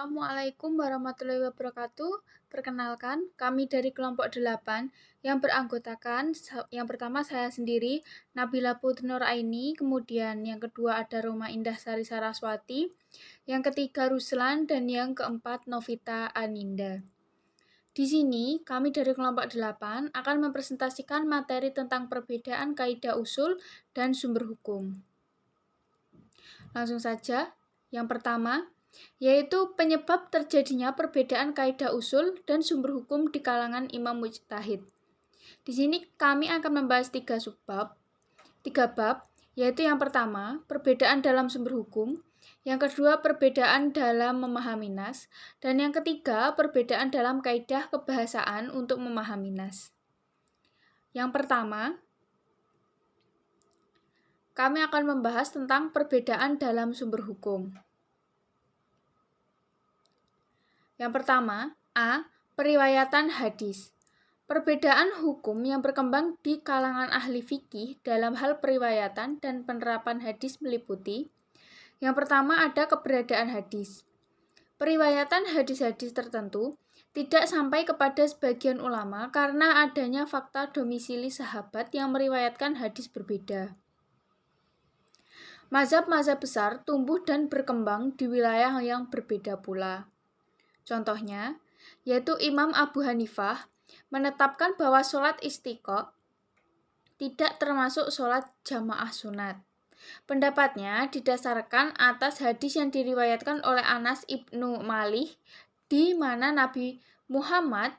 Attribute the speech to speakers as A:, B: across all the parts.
A: Assalamualaikum warahmatullahi wabarakatuh. Perkenalkan, kami dari kelompok 8 yang beranggotakan yang pertama saya sendiri, Nabila Putri Nuraini, kemudian yang kedua ada Roma Indah Sari Saraswati, yang ketiga Ruslan, dan yang keempat Novita Aninda. Di sini, kami dari kelompok 8 akan mempresentasikan materi tentang perbedaan kaidah usul dan sumber hukum. Langsung saja, yang pertama, yaitu penyebab terjadinya perbedaan kaidah usul dan sumber hukum di kalangan imam mujtahid. Di sini kami akan membahas tiga bab, yaitu yang pertama, perbedaan dalam sumber hukum, yang kedua, perbedaan dalam memahami nas, dan yang ketiga, perbedaan dalam kaidah kebahasaan untuk memahami nas. Yang pertama, kami akan membahas tentang perbedaan dalam sumber hukum. Yang pertama, A. Periwayatan hadis. Perbedaan hukum yang berkembang di kalangan ahli fikih dalam hal periwayatan dan penerapan hadis meliputi: yang pertama ada keberadaan hadis. Periwayatan hadis-hadis tertentu tidak sampai kepada sebagian ulama karena adanya fakta domisili sahabat yang meriwayatkan hadis berbeda. Mazhab-mazhab besar tumbuh dan berkembang di wilayah yang berbeda pula. Contohnya, yaitu Imam Abu Hanifah menetapkan bahwa sholat istiqo tidak termasuk sholat jamaah sunat. Pendapatnya didasarkan atas hadis yang diriwayatkan oleh Anas ibnu Malik, di mana Nabi Muhammad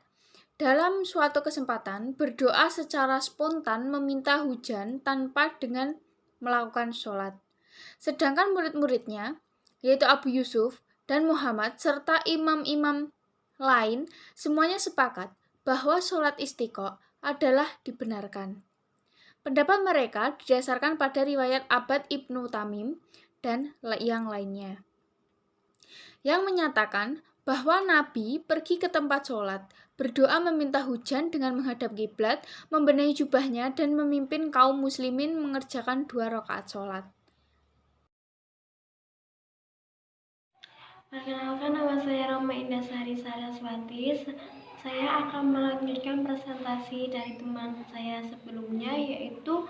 A: dalam suatu kesempatan berdoa secara spontan meminta hujan tanpa dengan melakukan sholat. Sedangkan murid-muridnya, yaitu Abu Yusuf dan Muhammad serta imam-imam lain, semuanya sepakat bahwa sholat istiqo adalah dibenarkan. Pendapat mereka didasarkan pada riwayat Abad Ibnu Tamim dan yang lainnya, yang menyatakan bahwa Nabi pergi ke tempat sholat, berdoa meminta hujan dengan menghadap kiblat, membenahi jubahnya, dan memimpin kaum muslimin mengerjakan 2 rakaat sholat.
B: Perkenalkan, nama saya Roma Indah Sari Saraswati. Saya akan melanjutkan presentasi dari teman saya sebelumnya, yaitu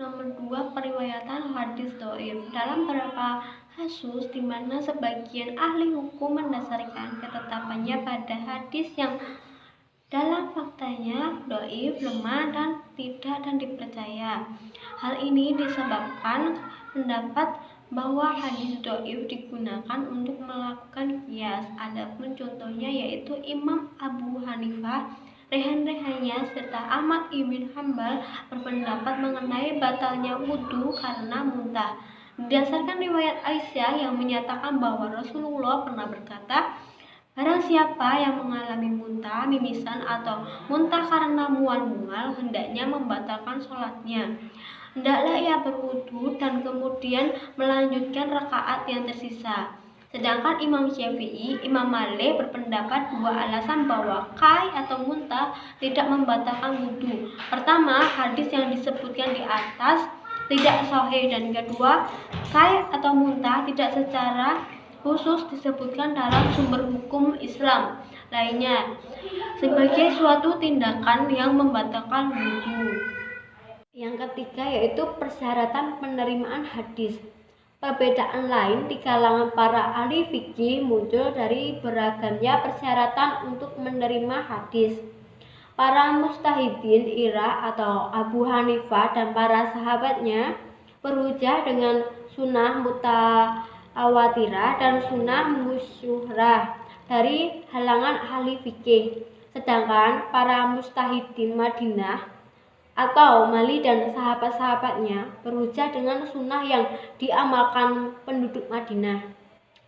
B: nomor 2, periwayatan hadis dhaif. Dalam beberapa kasus di mana sebagian ahli hukum mendasarkan ketetapannya pada hadis yang dalam faktanya dhaif, lemah, dan tidak dipercaya. Hal ini disebabkan pendapat bahwa hadis dhaif digunakan untuk melakukan qiyas. Adapun contohnya yaitu Imam Abu Hanifah, rehan-rehannya serta Ahmad ibn Hanbal berpendapat mengenai batalnya wudhu karena muntah. Berdasarkan riwayat Aisyah yang menyatakan bahwa Rasulullah pernah berkata, barang siapa yang mengalami muntah, mimisan, atau muntah karena mual-mual, hendaknya membatalkan sholatnya. Hendaklah ia berwudu dan kemudian melanjutkan rakaat yang tersisa. Sedangkan Imam Syafi'i, Imam Malik berpendapat 2 alasan bahwa kai atau muntah tidak membatalkan wudu. Pertama, hadis yang disebutkan di atas tidak sahih, dan kedua, kai atau muntah tidak secara khusus disebutkan dalam sumber hukum Islam lainnya sebagai suatu tindakan yang membatalkan wudu. Yang ketiga yaitu persyaratan penerimaan hadis. Perbedaan lain di kalangan para ahli fikih muncul dari beragamnya persyaratan untuk menerima hadis. Para mujtahidin Irak atau Abu Hanifah dan para sahabatnya berhujjah dengan sunnah mutawatirah dan sunnah musyhurah dari halangan ahli fikih. Sedangkan para mujtahidin Madinah atau Mali dan sahabat-sahabatnya berhujjah dengan sunnah yang diamalkan penduduk Madinah.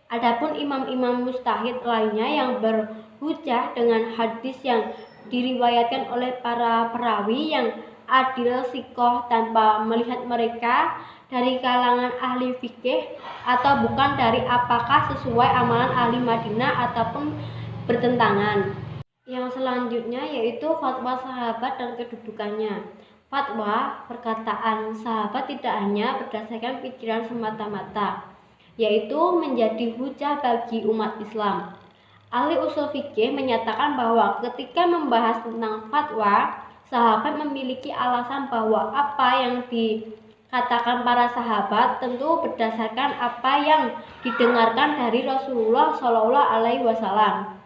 B: Adapun imam-imam mujtahid lainnya yang berhujjah dengan hadis yang diriwayatkan oleh para perawi yang adil sikoh tanpa melihat mereka dari kalangan ahli fikih atau bukan, dari apakah sesuai amalan ahli Madinah ataupun bertentangan. Yang selanjutnya yaitu fatwa sahabat dan kedudukannya. Fatwa perkataan sahabat tidak hanya berdasarkan pikiran semata-mata. yaitu menjadi hujah bagi umat Islam. Ahli usul fikih menyatakan bahwa ketika membahas tentang fatwa, sahabat memiliki alasan bahwa apa yang dikatakan para sahabat tentu berdasarkan apa yang didengarkan dari Rasulullah Shallallahu Alaihi Wasallam.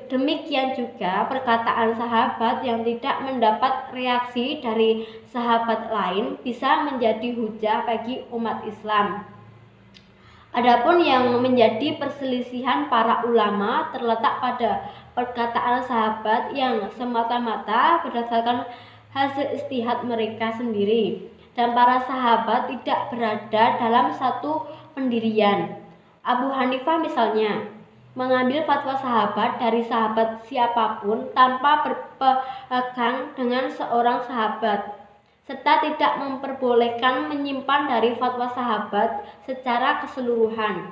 B: Demikian juga perkataan sahabat yang tidak mendapat reaksi dari sahabat lain bisa menjadi hujah bagi umat Islam. Adapun yang menjadi perselisihan para ulama terletak pada perkataan sahabat yang semata-mata berdasarkan hasil ijtihad mereka sendiri, dan para sahabat tidak berada dalam satu pendirian. Abu Hanifah misalnya mengambil fatwa sahabat dari sahabat siapapun tanpa berpegang dengan seorang sahabat, serta tidak memperbolehkan menyimpan dari fatwa sahabat secara keseluruhan.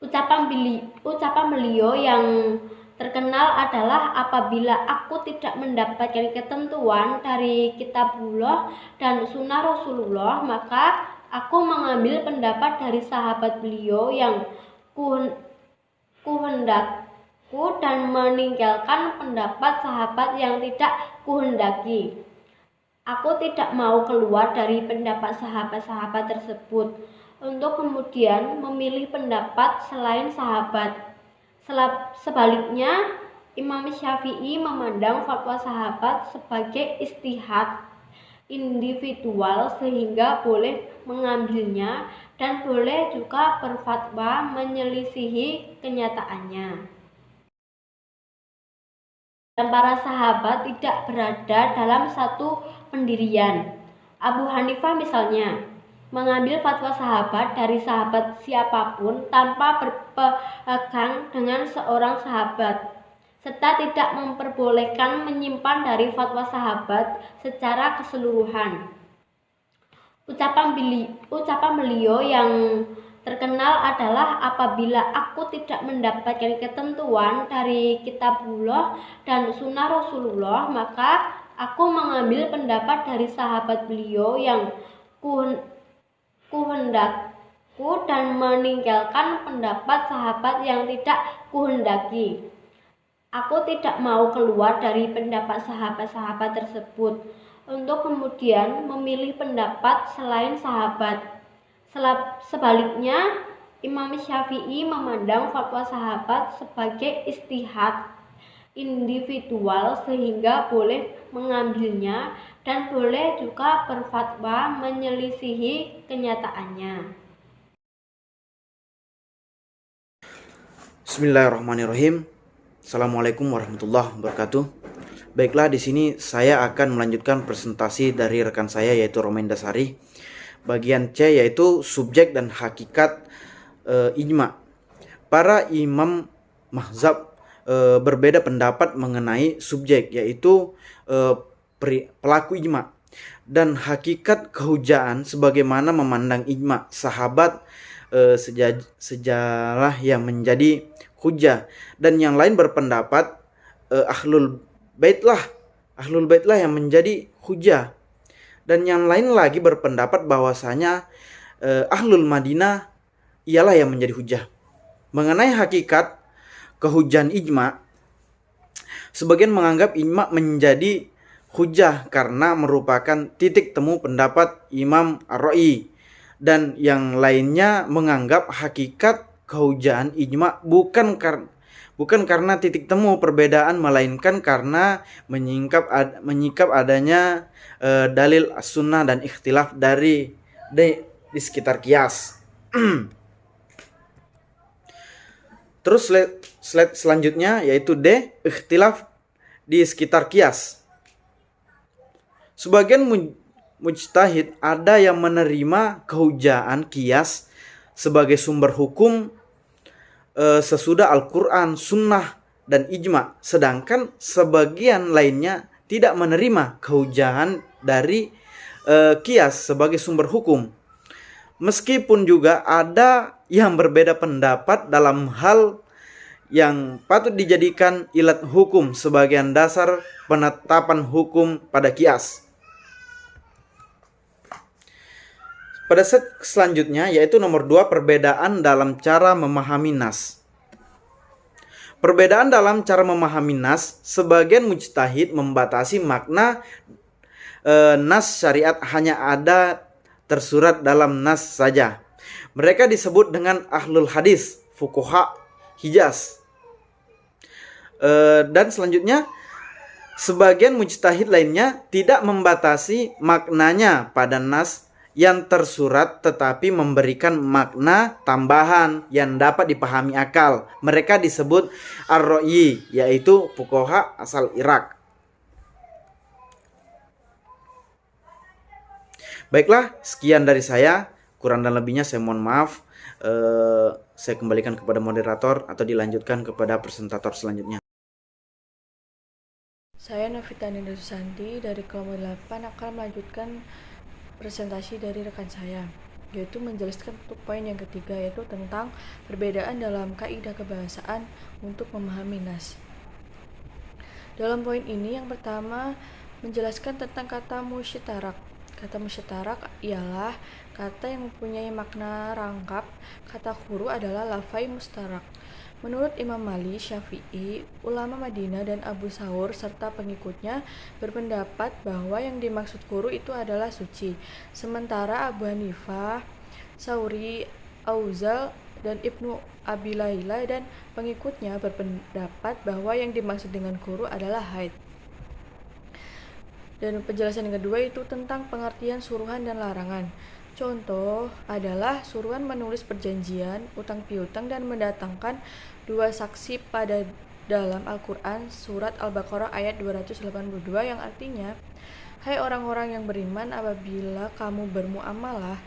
B: Ucapan beliau yang terkenal adalah, apabila aku tidak mendapatkan ketentuan dari kitabullah dan sunnah Rasulullah, maka aku mengambil pendapat dari sahabat beliau yang kuhendakku dan meninggalkan pendapat sahabat yang tidak kuhendaki. Aku tidak mau keluar dari pendapat sahabat-sahabat tersebut untuk kemudian memilih pendapat selain sahabat. Sebaliknya, Imam Syafi'i memandang fatwa sahabat sebagai ijtihad individual sehingga boleh mengambilnya dan boleh juga berfatwa menyelisihi kenyataannya. Dan para sahabat tidak berada dalam satu pendirian. Abu Hanifah misalnya mengambil fatwa sahabat dari sahabat siapapun tanpa berpegang dengan seorang sahabat, serta tidak memperbolehkan menyimpan dari fatwa sahabat secara keseluruhan. Ucapan beliau yang terkenal adalah, apabila aku tidak mendapatkan ketentuan dari kitabullah dan sunnah Rasulullah, maka aku mengambil pendapat dari sahabat beliau yang kuhendakku dan meninggalkan pendapat sahabat yang tidak kuhendaki. Aku tidak mau keluar dari pendapat sahabat-sahabat tersebut untuk kemudian memilih pendapat selain sahabat. Sebaliknya, Imam Syafi'i memandang fatwa sahabat sebagai ijtihad individual sehingga boleh mengambilnya dan boleh juga berfatwa menyelisihi kenyataannya.
C: Bismillahirrahmanirrahim. Assalamualaikum warahmatullahi wabarakatuh. Baiklah, di sini saya akan melanjutkan presentasi dari rekan saya yaitu Romain Dasari. Bagian C yaitu subjek dan hakikat ijma. Para imam mazhab berbeda pendapat mengenai subjek yaitu pelaku ijma, dan hakikat kehujaan sebagaimana memandang ijma sahabat sejarah yang menjadi hujah, dan yang lain berpendapat ahlul bait lah yang menjadi hujah, dan yang lain lagi berpendapat bahwasanya ahlul Madinah ialah yang menjadi hujah. Mengenai hakikat kehujahan ijma, sebagian menganggap ijma menjadi hujah karena merupakan titik temu pendapat Imam Ar-Ra'i, dan yang lainnya menganggap hakikat kehujahan ijma bukan karena titik temu perbedaan, melainkan karena menyingkap adanya dalil as-sunnah dan ikhtilaf di sekitar kias. Terus slide selanjutnya yaitu D, ikhtilaf di sekitar kias. Sebagian mujtahid ada yang menerima kehujahan kias sebagai sumber hukum sesudah Al-Quran, Sunnah, dan Ijma, sedangkan sebagian lainnya tidak menerima kehujahan dari kias sebagai sumber hukum. Meskipun juga ada yang berbeda pendapat dalam hal yang patut dijadikan ilat hukum sebagian dasar penetapan hukum pada kias. Pada set selanjutnya yaitu nomor 2, perbedaan dalam cara memahami nas. Perbedaan dalam cara memahami nas, sebagian mujtahid membatasi makna nas syariat hanya ada tersurat dalam nas saja. Mereka disebut dengan ahlul hadis, fuqaha Hijaz. Dan selanjutnya, sebagian mujtahid lainnya tidak membatasi maknanya pada nas yang tersurat, tetapi memberikan makna tambahan yang dapat dipahami akal. Mereka disebut ar-ra'yi, yaitu fuqaha asal Irak. Baiklah, sekian dari saya. Kurang dan lebihnya saya mohon maaf. Saya kembalikan kepada moderator atau dilanjutkan kepada presentator selanjutnya.
D: Saya Novitani Susanti dari kelompok 8 akan melanjutkan presentasi dari rekan saya, yaitu menjelaskan untuk poin yang ketiga, yaitu tentang perbedaan dalam kaidah kebahasaan untuk memahami nas. Dalam poin ini yang pertama menjelaskan tentang kata musytarak. Kata musytarak ialah kata yang mempunyai makna rangkap. Kata huru adalah lafai mustarak. Menurut Imam Malik, Syafi'i, ulama Madinah dan Abu Thawr serta pengikutnya berpendapat bahwa yang dimaksud huru itu adalah suci. Sementara Abu Hanifah, Sauri, Auzal, dan Ibnu Abi Laila dan pengikutnya berpendapat bahwa yang dimaksud dengan huru adalah haid. Dan penjelasan yang kedua itu tentang pengertian suruhan dan larangan. Contoh adalah suruhan menulis perjanjian, utang piutang, dan mendatangkan 2 saksi pada dalam Al-Quran surat Al-Baqarah ayat 282 yang artinya, hai orang-orang yang beriman, apabila kamu bermuamalah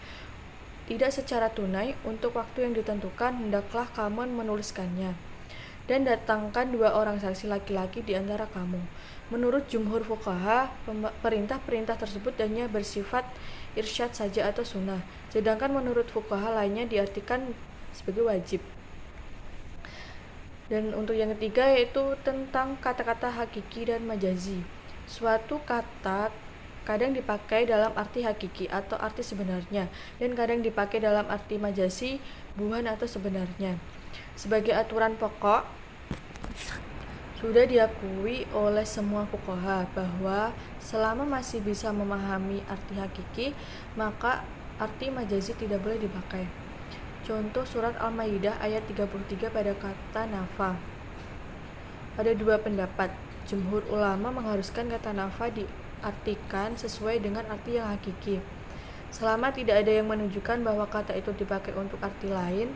D: tidak secara tunai untuk waktu yang ditentukan, hendaklah kamu menuliskannya dan datangkan 2 orang saksi laki-laki di antara kamu. Menurut jumhur fuqaha, perintah-perintah tersebut hanya bersifat irsyad saja atau sunnah, sedangkan menurut fuqaha lainnya diartikan sebagai wajib. Dan untuk yang ketiga yaitu tentang kata-kata hakiki dan majazi. Suatu kata kadang dipakai dalam arti hakiki atau arti sebenarnya, dan kadang dipakai dalam arti majazi, buhan atau sebenarnya. Sebagai aturan pokok, sudah diakui oleh semua fuqaha bahwa selama masih bisa memahami arti hakiki, maka arti majazi tidak boleh dipakai. Contoh surat Al-Maidah ayat 33 pada kata nafa. Ada 2 pendapat. Jumhur ulama mengharuskan kata nafa diartikan sesuai dengan arti yang hakiki. Selama tidak ada yang menunjukkan bahwa kata itu dipakai untuk arti lain.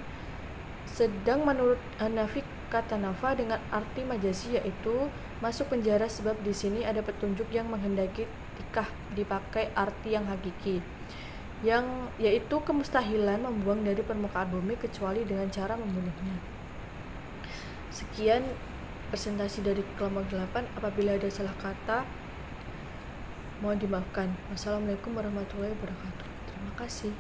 D: Sedang menurut Hanafi, kata nafa dengan arti majazi yaitu masuk penjara, sebab di sini ada petunjuk yang menghendaki tikah dipakai arti yang hakiki, yang yaitu kemustahilan membuang dari permukaan bumi kecuali dengan cara membunuhnya. Sekian presentasi dari kelompok 8. Apabila ada salah kata, mohon dimaafkan. Wassalamualaikum warahmatullahi wabarakatuh. Terima kasih.